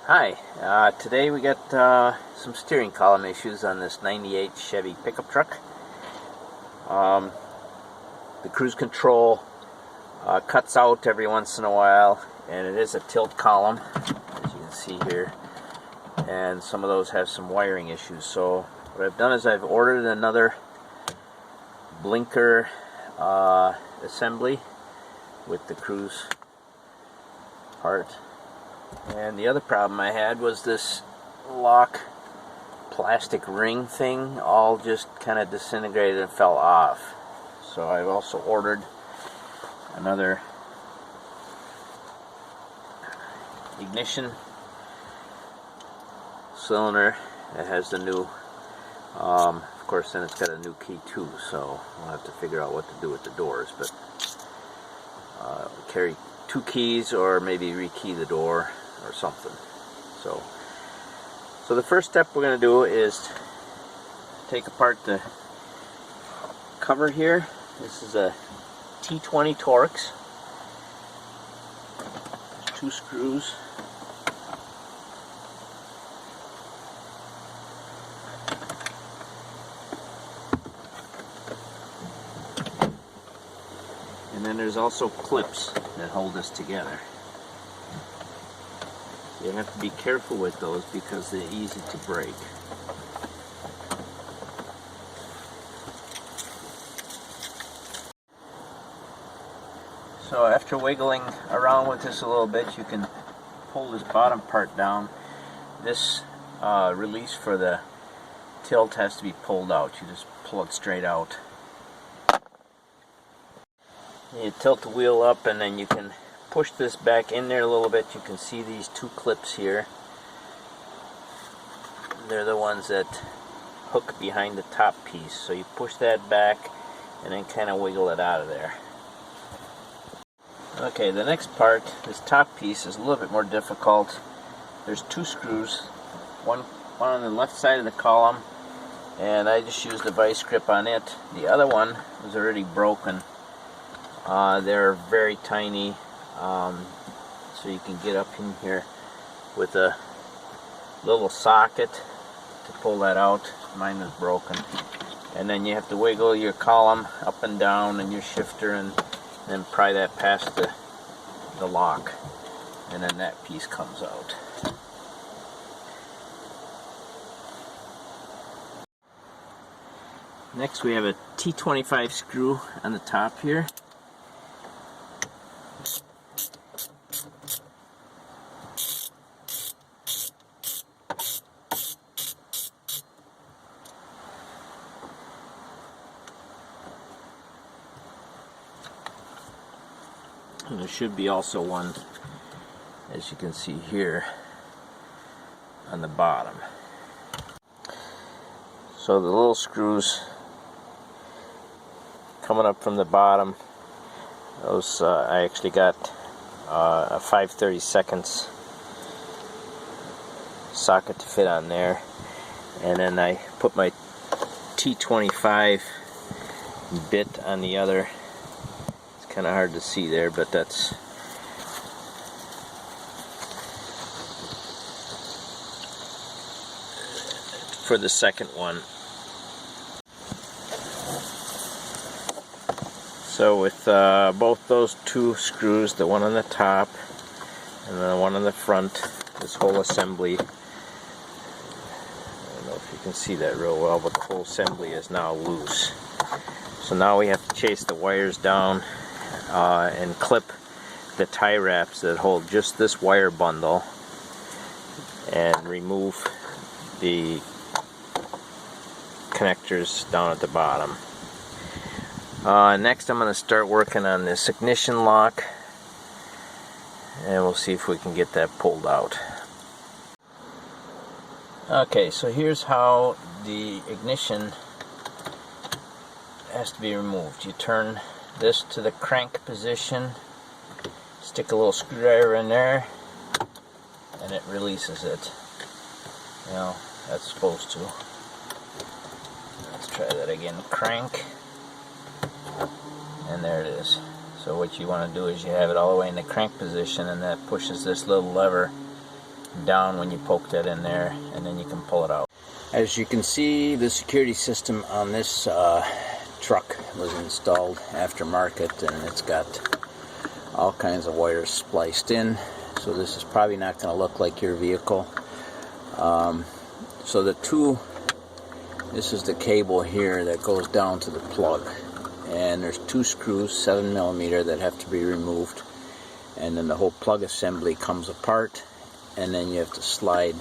Hi, today we got some steering column issues on this 98 Chevy pickup truck. The cruise control cuts out every once in a while, and it is a tilt column, as you can see here, and some of those have some wiring issues. So what I've done is I've ordered another blinker assembly with the cruise part. And the other problem I had was this lock plastic ring thing all just kind of disintegrated and fell off. So I've also ordered another ignition cylinder that has the new, of course then it's got a new key too, so we'll have to figure out what to do with the doors, but carry two keys or maybe rekey the door or something. So the first step we're going to do is take apart the cover here. This is a T20 Torx. There's two screws. And then there's also clips that hold this together. You have to be careful with those because they're easy to break. So after wiggling around with this a little bit, you can pull this bottom part down. This release for the tilt has to be pulled out. You just pull it straight out. You tilt the wheel up and then you can push this back in there a little bit. You can see these two clips here. They're the ones that hook behind the top piece. So you push that back and then kind of wiggle it out of there. Okay, the next part, this top piece, is a little bit more difficult. There's two screws, one on the left side of the column, and I just used a vice grip on it. The other one was already broken. They're very tiny. So you can get up in here with a little socket to pull that out. Mine was broken. And then you have to wiggle your column up and down and your shifter and then pry that past the lock. And then that piece comes out. Next we have a T25 screw on the top here. And there should be also one, as you can see here, on the bottom. So the little screws coming up from the bottom, those I actually got a 5/32 socket to fit on there, and then I put my T25 bit on the other. Kind of hard to see there, but that's for the second one. So with both those two screws, the one on the top and the one on the front, this whole assembly, I don't know if you can see that real well, but the whole assembly is now loose. So now we have to chase the wires down and clip the tie wraps that hold just this wire bundle and remove the connectors down at the bottom. Next I'm going to start working on this ignition lock, and we'll see if we can get that pulled out. Okay, so here's how the ignition has to be removed. You turn this to the crank position, stick a little screwdriver in there, and it releases it. You know, that's supposed to. Let's try that again. Crank, and there it is. So what you want to do is you have it all the way in the crank position, and that pushes this little lever down when you poke that in there, and then you can pull it out. As you can see, the security system on this truck was installed aftermarket, and it's got all kinds of wires spliced in, so this is probably not going to look like your vehicle. So this is the cable here that goes down to the plug, and there's 2 screws, 7mm, that have to be removed, and then the whole plug assembly comes apart, and then you have to slide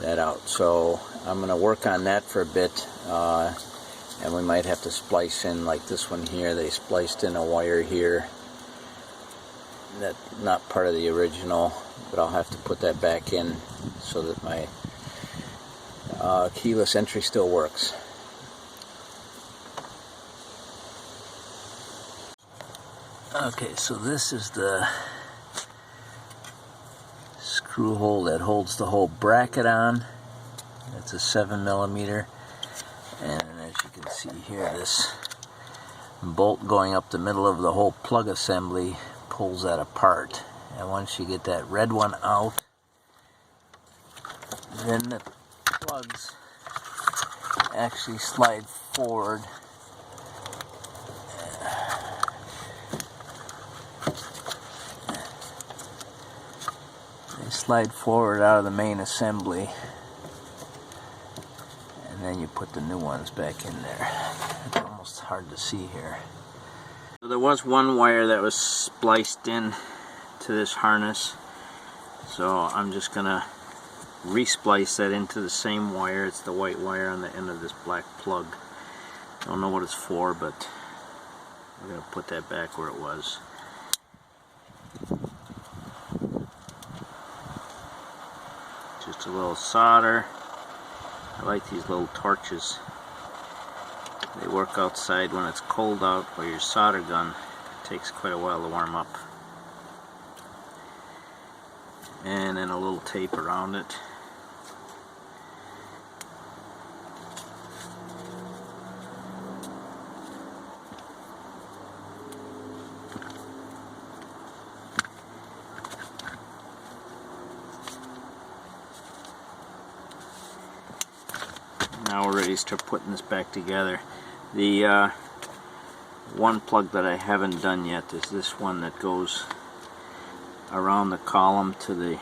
that out. So I'm going to work on that for a bit, and we might have to splice in, like this one here, they spliced in a wire here that's not part of the original, but I'll have to put that back in so that my keyless entry still works. Okay, so this is the screw hole that holds the whole bracket on. It's a 7mm, and as you can see here, this bolt going up the middle of the whole plug assembly pulls that apart. And once you get that red one out, then the plugs actually slide forward. They slide forward out of the main assembly, and then you put the new ones back in there. It's almost hard to see here. So there was one wire that was spliced in to this harness, so I'm just gonna resplice that into the same wire. It's the white wire on the end of this black plug. Don't know what it's for, but we're gonna put that back where it was. Just a little solder. I like these little torches. They work outside when it's cold out, where your solder gun takes quite a while to warm up. And then a little tape around it. Now we're ready to start putting this back together. The one plug that I haven't done yet is this one that goes around the column to the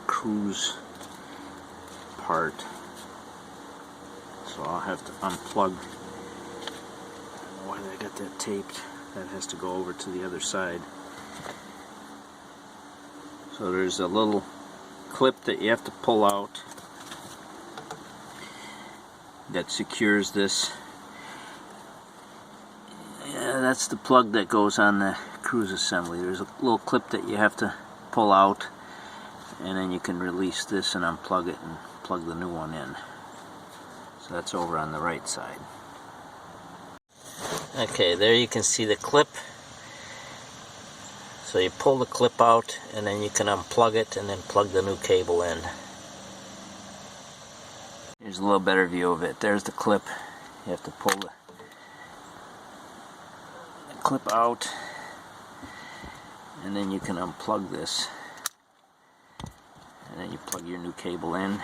cruise part. So I'll have to unplug. I don't know why I got that taped. That has to go over to the other side. So there's a little clip that you have to pull out that secures this. Yeah, that's the plug that goes on the cruise assembly. There's a little clip that you have to pull out, and then you can release this and unplug it and plug the new one in. So that's over on the right side. Okay, there you can see the clip. So you pull the clip out, and then you can unplug it and then plug the new cable in. Here's a little better view of it. There's the clip. You have to pull the clip out, and then you can unplug this, and then you plug your new cable in,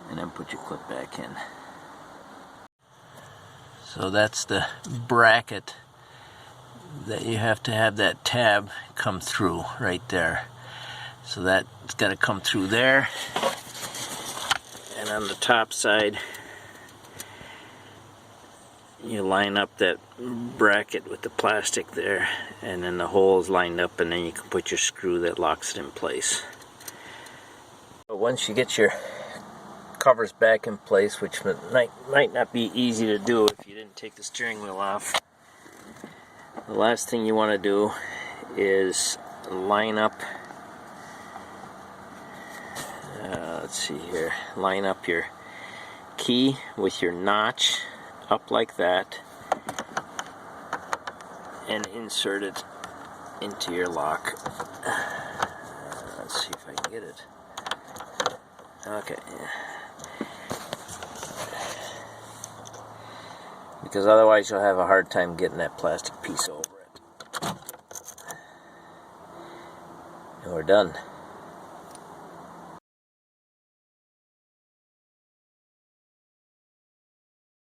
and then put your clip back in. So that's the bracket that you have to have that tab come through right there. So that's got to come through there. And on the top side, you line up that bracket with the plastic there, and then the hole is lined up, and then you can put your screw that locks it in place. But once you get your covers back in place, which might not be easy to do if you didn't take the steering wheel off, the last thing you want to do is line up, let's see here, line up your key with your notch up like that, and insert it into your lock. Let's see if I can get it. Okay. Because otherwise you'll have a hard time getting that plastic piece over it. And we're done.